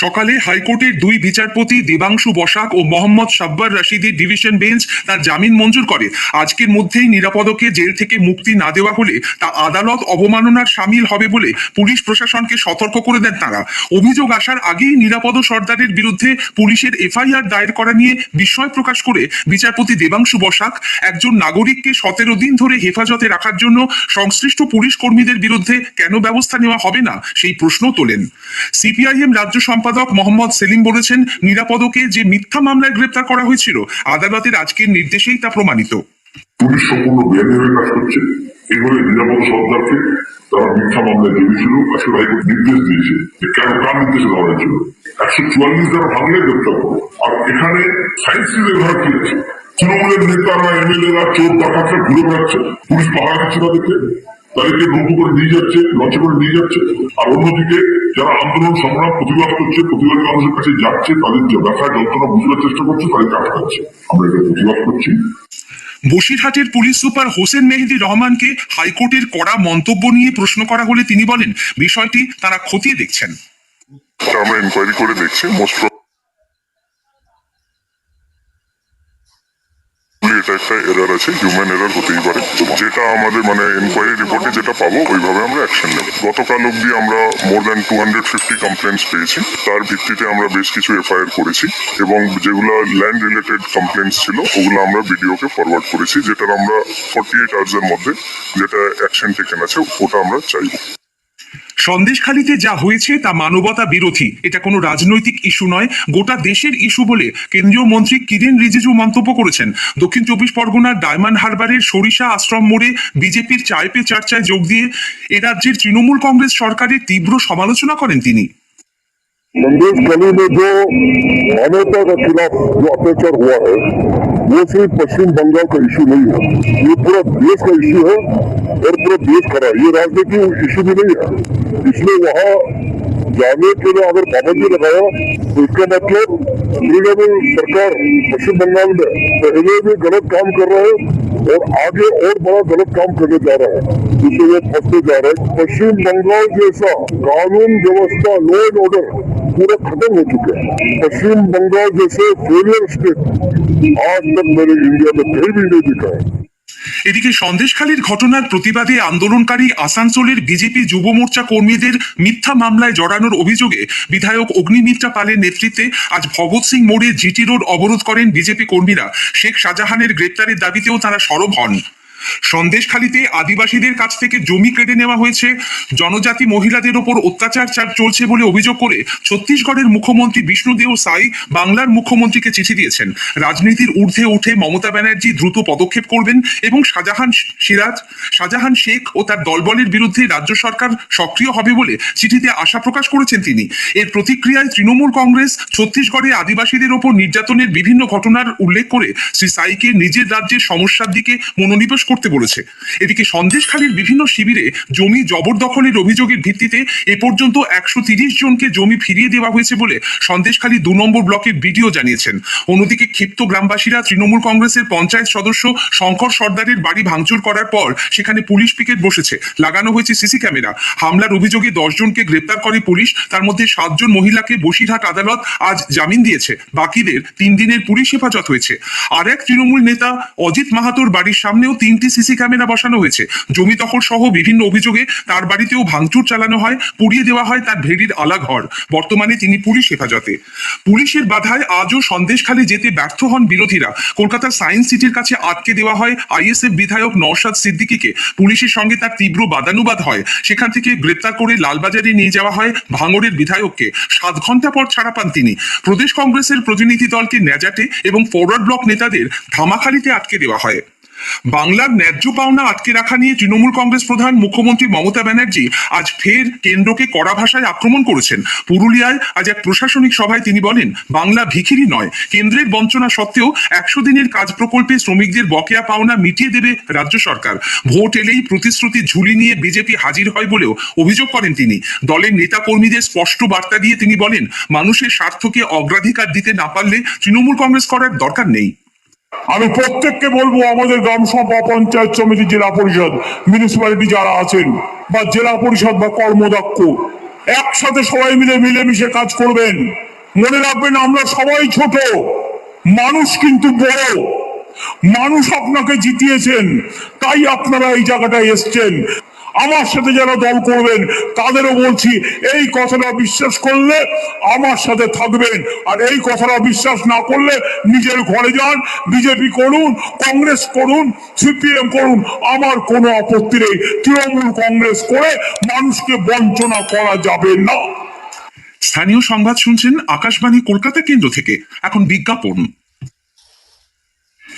সকালে হাইকোর্টের দুই বিচারপতি দেবাংশু বসাক ও মোহাম্মদ সাব্বার রশিদের ডিভিশন বেঞ্চ তার জামিন মঞ্জুর করে। আজকের মধ্যেই নিরাপদকে জেল থেকে মুক্তি না দেওয়া হলে তা আদালত অবমাননার শামিল হবে বলে পুলিশ প্রশাসনকে সতর্ক করে দেন তারা। অভিযোগ আসার আগেই নিরাপদ সর্দারের বিরুদ্ধে পুলিশের এফআইআর দায়ের করা নিয়ে বিস্ময় প্রকাশ করে বিচারপতি দেবাংশু বসাক একজন নাগরিককে 17 দিন ধরে হেফাজতে রাখার জন্য সংশ্লিষ্ট পুলিশ কর্মীদের বিরুদ্ধে কেন ব্যবস্থা নেওয়া হবে না সেই প্রশ্ন তোলেন। সিপিআইএম রাজ্য সম্পাদক মোহাম্মদ সেলিম বলেছেন, নিরাপদকে যে মিথ্যা মামলায় গ্রেপ্তার করা হয়েছিল আদালতের আজকের নির্দেশেই তা প্রমাণিত। পুলিশ সম্পূর্ণ বেআইনিভাবে কাজ করছে। এইভাবে নিরাপদ সরকারকে তারা মিথ্যা মামলায় জড়িয়েছিল। আজকে হাইকোর্ট নির্দেশ দিয়েছে যে কেন কার নির্দেশে ধরা হয়েছিল। 144 দ্বারা ভাঙলে গ্রেপ্তার করো। আর এখানে সায়েন্স ধরা কি আছে? তৃণমূলের নেতারা এমএলএরা চোর ডাকাতরা ঘুরে বেড়াচ্ছে, পুলিশ পাহারা দিচ্ছে তাদেরকে, তাদেরকে নৌকো করে নিয়ে যাচ্ছে, লঞ্চে করে নিয়ে যাচ্ছে। আর অন্যদিকে যারা আন্দোলন সংগ্রাম প্রতিবাদ করছে, প্রতিবাদী মানুষের কাছে যাচ্ছে, তাদের ব্যথা যন্ত্রণা বুঝবার চেষ্টা করছে, তাদেরকে আটকাচ্ছে। আমরা এটা প্রতিবাদ করছি। বসিরহাটের পুলিশ সুপার হোসেন মেহেদি রহমানকে হাইকোর্টের কড়া মন্তব্য নিয়ে প্রশ্ন করা হলে তিনি বলেন, বিষয়টি তারা খতিয়ে দেখছেন। আমরা ইনকোয়ারি করে দেখছি, মোস্ট এটা একটা এরার আছে, হিউম্যান এরার হতেই পারে। যেটা আমাদের ইনকোয়ারি রিপোর্টে যেটা পাবো ওইভাবে আমরা অ্যাকশন নেব। গতকাল অব্দি আমরা মোর দ্যান 250 কমপ্লেন্টস পেয়েছি। তার ভিত্তিতে আমরা বেশ কিছু এফআইআর করেছি এবং যেগুলো ল্যান্ড রিলেটেড কমপ্লেন্টস ছিল ওগুলো আমরা বিডিওকে ফরওয়ার্ড করেছি, যেটার আমরা 48 আওয়ার্সের মধ্যে যেটা অ্যাকশন টেকেন আছে ওটা আমরা চাইব। সন্দেশখালীতে যা হয়েছে তা মানবতা বিরোধী, এটা কোনো রাজনৈতিক ইস্যু নয়, গোটা দেশের ইস্যু বলে কেন্দ্রীয় মন্ত্রী কিরেন রিজিজু মন্তব্য করেছেন। দক্ষিণ 24 পরগনার ডায়মন্ড হারবারের সরিষা আশ্রম মোড়ে বিজেপির চায় পে চর্চায় যোগ দিয়ে এ রাজ্যের তৃণমূল কংগ্রেস সরকারের তীব্র সমালোচনা করেন তিনি। संदेशखाली में जो मानवता के खिलाफ जो अत्याचार हुआ है वो सिर्फ पश्चिम बंगाल का इशू नहीं है, ये पूरा देश का इशू है और पूरा देश खड़ा है। ये राजनीतिक इशू भी नहीं है। इसलिए वहाँ जाने के लिए अगर पाबंदी लगाया तो इसका मतलब तृणमूल सरकार पश्चिम बंगाल में पहले भी गलत काम कर रहा है और आगे और बड़ा गलत काम करने जा रहा है, जिससे वो फंसते जा रहे हैं। पश्चिम बंगाल जैसा कानून व्यवस्था, लॉ एंड ऑर्डर पूरा खत्म हो चुके हैं। पश्चिम बंगाल जैसे फेलियर स्टेट आज तक मैंने इंडिया में कहीं भी नहीं दिखा है। এদিকে সন্দেশখালীর ঘটনার প্রতিবাদে আন্দোলনকারী আসানসোলের বিজেপি যুব মোর্চা কর্মীদের মিথ্যা মামলায় জড়ানোর অভিযোগে বিধায়ক অগ্নিমিত্রা পালের নেতৃত্বে আজ ভগৎ সিং মোড়ে জিটি রোড অবরোধ করেন বিজেপি কর্মীরা। শেখ শাহজাহানের গ্রেপ্তারের দাবিতেও তারা সরব হন। সন্দেশখালীতে আদিবাসীদের কাছ থেকে জমি কেড়ে নেওয়া হয়েছে, জনজাতি মহিলাদের ওপর অত্যাচার চলছে বলে অভিযোগ করে ছত্তিশগড়ের মুখ্যমন্ত্রী বিষ্ণুদেও সাই বাংলার মুখ্যমন্ত্রীকে চিঠি দিয়েছেন। রাজনীতির ঊর্ধ্বে উঠে মমতা ব্যানার্জি দ্রুত পদক্ষেপ করবেন এবং শাহজাহান শেখ ও তার দলবলের বিরুদ্ধে রাজ্য সরকার সক্রিয় হবে বলে চিঠিতে আশা প্রকাশ করেছেন তিনি। এর প্রতিক্রিয়ায় তৃণমূল কংগ্রেস ছত্তিশগড়ে আদিবাসীদের ওপর নির্যাতনের বিভিন্ন ঘটনার উল্লেখ করে শ্রী সাইকে নিজের রাজ্যের সমস্যার দিকে মনোনিবেশ করতে বলেছে। এদিকে সন্দেশখালীর বিভিন্ন শিবিরে জমি জবরদখলের অভিযোগের ভিত্তিতে এ পর্যন্ত 130 জনকে জমি ফিরিয়ে দেওয়া হয়েছে বলে সন্দেশখালী 2 নম্বর ব্লকের বিডিও জানিয়েছেন। অন্যদিকে ক্ষিপ্ত গ্রামবাসীরা তৃণমূল কংগ্রেসের পঞ্চায়েত সদস্য শঙ্কর সর্দারের বাড়ি ভাঙচুর করার পর সেখানে পুলিশ পিকেট বসেছে, লাগানো হয়েছে সিসি ক্যামেরা। হামলার অভিযোগে 10 জনকে গ্রেপ্তার করে পুলিশ, তার মধ্যে 7 জন মহিলাকে বসিরহাট আদালত আজ জামিন দিয়েছে, বাকিদের 3 দিনের পুলিশ হেফাজত হয়েছে। আর এক তৃণমূল নেতা অজিত মাহাতোর বাড়ির সামনেও 3টি সিসি ক্যামেরা বসানো হয়েছে। জমি দখল সহ বিভিন্ন অভিযোগে তার বাড়িতেও ভাঙচুর চালানো হয়, পুড়িয়ে দেওয়া হয় তার ভেড়ির আলাঘর। বর্তমানে তিনি পুলিশ হেফাজতে। পুলিশের বাধায় আজও সন্দেশখালী যেতে ব্যর্থ হন বিরোধীরা। কলকাতার সায়েন্স সিটির কাছে আটকে দেওয়া হয় আইএসএফ বিধায়ক নওশাদ সিদ্দিকীকে। পুলিশের সঙ্গে তার তীব্র বাদানুবাদ হয়, সেখান থেকে গ্রেপ্তার করে লালবাজারে নিয়ে যাওয়া হয় ভাঙড়ের বিধায়ককে। 7 ঘন্টা পর ছাড়া পান তিনি। প্রদেশ কংগ্রেসের প্রতিনিধি দলকে ন্যাজাটে এবং ফরওয়ার্ড ব্লক নেতাদের ধামাখালিতে আটকে দেওয়া হয়। বাংলার ন্যায্য পাওনা আটকে রাখা নিয়ে তৃণমূল কংগ্রেস প্রধান মুখ্যমন্ত্রী মমতা ব্যানার্জি আজ ফের কেন্দ্রকে কড়া ভাষায় আক্রমণ করেছেন। পুরুলিয়ায় আজ এক প্রশাসনিক সভায় তিনি বলেন, বাংলা ভিখিরি নয়, কেন্দ্রের বঞ্চনা সত্ত্বেও 100 দিনের কাজ প্রকল্পে শ্রমিকদের বকেয়া পাওনা মিটিয়ে দেবে রাজ্য সরকার। ভোট এলেই প্রতিশ্রুতি ঝুলি নিয়ে বিজেপি হাজির হয় বলেও অভিযোগ করেন তিনি। দলের নেতা কর্মীদের স্পষ্ট বার্তা দিয়ে তিনি বলেন, মানুষের স্বার্থকে অগ্রাধিকার দিতে না পারলে তৃণমূল কংগ্রেস করার দরকার নেই। আমি প্রত্যেককে বলবো, আমাদের গ্রাম সভা, পঞ্চায়েত সমিতি, জেলা পরিষদ, মিউনিসিপ্যালিটি যারা আছেন বা জেলা পরিষদ বা কর্মদক্ষ, একসাথে সবাই মিলে মিলেমিশে কাজ করবেন। মনে রাখবেন আমরা সবাই ছোট, মানুষ কিন্তু বড়। মানুষ আপনাকে জিতিয়েছেন, তাই আপনারা এই জায়গাটায় এসছেন। আমার সাথে যারা দল করবেন তাদেরও বলছি, এই কথাটা বিশ্বাস করলে আমার সাথে থাকবেন, আর এই কথাটা বিশ্বাস না করলে নিজের ঘরে যান, বিজেপি করুন, কংগ্রেস করুন, সিপিএম করুন, আমার কোনো আপত্তি নেই। তৃণমূল কংগ্রেস করে মানুষকে বঞ্চনা করা যাবে না। স্থানীয় সংবাদ শুনছেন আকাশবাণী কলকাতা কেন্দ্র থেকে। এখন বিজ্ঞাপন।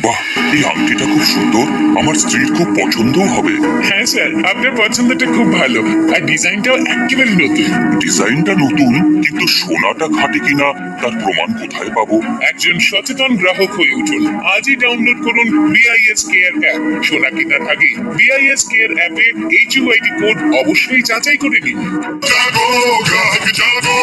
বাহ, এই আংটিটা খুব সুন্দর, আমার স্ত্রীর খুব পছন্দও হবে। হ্যাঁ স্যার, আপনার পছন্দটা খুব ভালো, আর ডিজাইনটাও একেবারে নতুন। ডিজাইনটা নতুন, কিন্তু সোনাটা খাঁটি কিনা তার প্রমাণ কোথায় পাবো? একজন সচেতন গ্রাহক হয়ে উঠুন। আজই ডাউনলোড করুন বিআইএস কেয়ার অ্যাপ। সোনা কেনার আগে বিআইএস কেয়ার অ্যাপে HUID কোড অবশ্যই যাচাই করে নিন। জাগো গ্রাহক জাগো।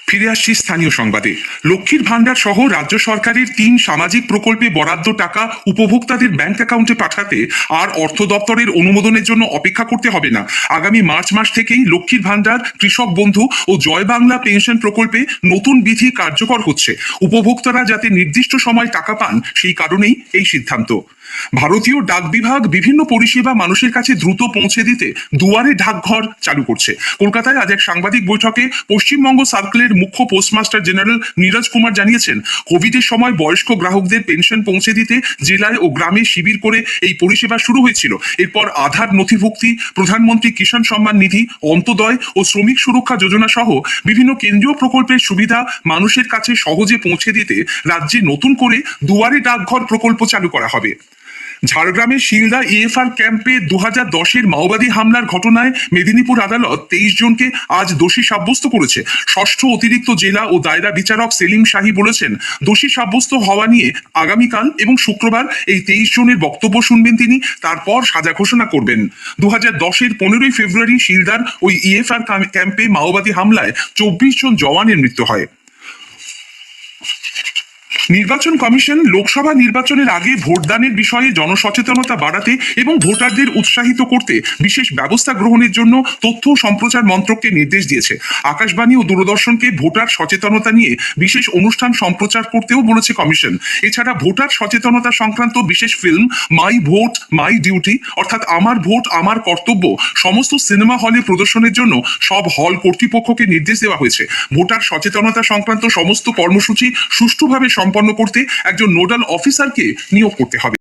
ফিরে আসছি স্থানীয় সংবাদে। লক্ষ্মীর ভান্ডার সহ রাজ্য সরকারের 3 সামাজিক প্রকল্পে বরাদ্দ টাকা উপভোক্তাদের ব্যাংক অ্যাকাউন্টে পাঠাতে আর অর্থ দপ্তরের অনুমোদনের জন্য অপেক্ষা করতে হবে না। আগামী মার্চ মাস থেকেই লক্ষ্মীর ভান্ডার, কৃষক বন্ধু ও জয় বাংলা পেনশন প্রকল্পে নতুন বিধি কার্যকর হচ্ছে। উপভোক্তারা যাতে নির্দিষ্ট সময় টাকা পান, সেই কারণেই এই সিদ্ধান্ত। ভারতীয় ডাক বিভাগ বিভিন্ন পরিষেবা মানুষের কাছে দ্রুত পৌঁছে দিতে দুয়ারে ডাকঘর চালু করছে। কলকাতায় আজ এক সাংবাদিক বৈঠকে পশ্চিমবঙ্গ সার্কেলের মুখ্য পোস্টমাস্টার জেনারেল নীরজ কুমার জানিয়েছেন, কোভিডের সময় বয়স্ক গ্রাহকদের পেনশন পৌঁছে দিতে জেলায় ও গ্রামে শিবির করে এই পরিষেবা শুরু হয়েছিল। এরপর আধার নথিভুক্তি, প্রধানমন্ত্রী কিষাণ সম্মান নিধি, অন্তোদয় ও শ্রমিক সুরক্ষা যোজনা সহ বিভিন্ন কেন্দ্রীয় প্রকল্পের সুবিধা মানুষের কাছে সহজে পৌঁছে দিতে রাজ্যে নতুন করে দুয়ারে ডাকঘর প্রকল্প চালু করা হবে। ঝাড়গ্রামের শিলদা EFR ক্যাম্পে 2010-এর মাওবাদী হামলার ঘটনায় মেদিনীপুর আদালত 23 জনকে আজ দোষী সাব্যস্ত করেছে। ষষ্ঠ অতিরিক্ত জেলা ও দায়রা বিচারক সেলিম শাহী বলেছেন, দোষী সাব্যস্ত হওয়া নিয়ে আগামীকাল এবং শুক্রবার এই 23 জনের বক্তব্য শুনবেন তিনি, তারপর সাজা ঘোষণা করবেন। 2010-এর 15ই ফেব্রুয়ারি শিলদার ওই EFR ক্যাম্পে মাওবাদী হামলায় 24 জন জওয়ানের মৃত্যু হয়। নির্বাচন কমিশন লোকসভা নির্বাচনের আগে ভোটদানের বিষয়ে জনসচেতনতা বাড়াতে এবং ভোটারদের উৎসাহিত করতে বিশেষ ব্যবস্থা গ্রহণের জন্য তথ্য ও সম্প্রচার মন্ত্রককে নির্দেশ দিয়েছে। আকাশবাণী ও দূরদর্শনকে ভোটার সচেতনতা নিয়ে বিশেষ অনুষ্ঠান সম্প্রচার করতেও বলেছে কমিশন। এছাড়া ভোটার সচেতনতা সংক্রান্ত বিশেষ film my vote my duty অর্থাৎ আমার ভোট আমার কর্তব্য সমস্ত সিনেমা হলে প্রদর্শনের জন্য সব হল কর্তৃপক্ষকে নির্দেশ দেওয়া হয়েছে। ভোটার সচেতনতা সংক্রান্ত সমস্ত কর্মসূচি সুষ্ঠুভাবে সম্পন্ন করতে একজন নোডাল অফিসারকে নিয়োগ করতে হবে।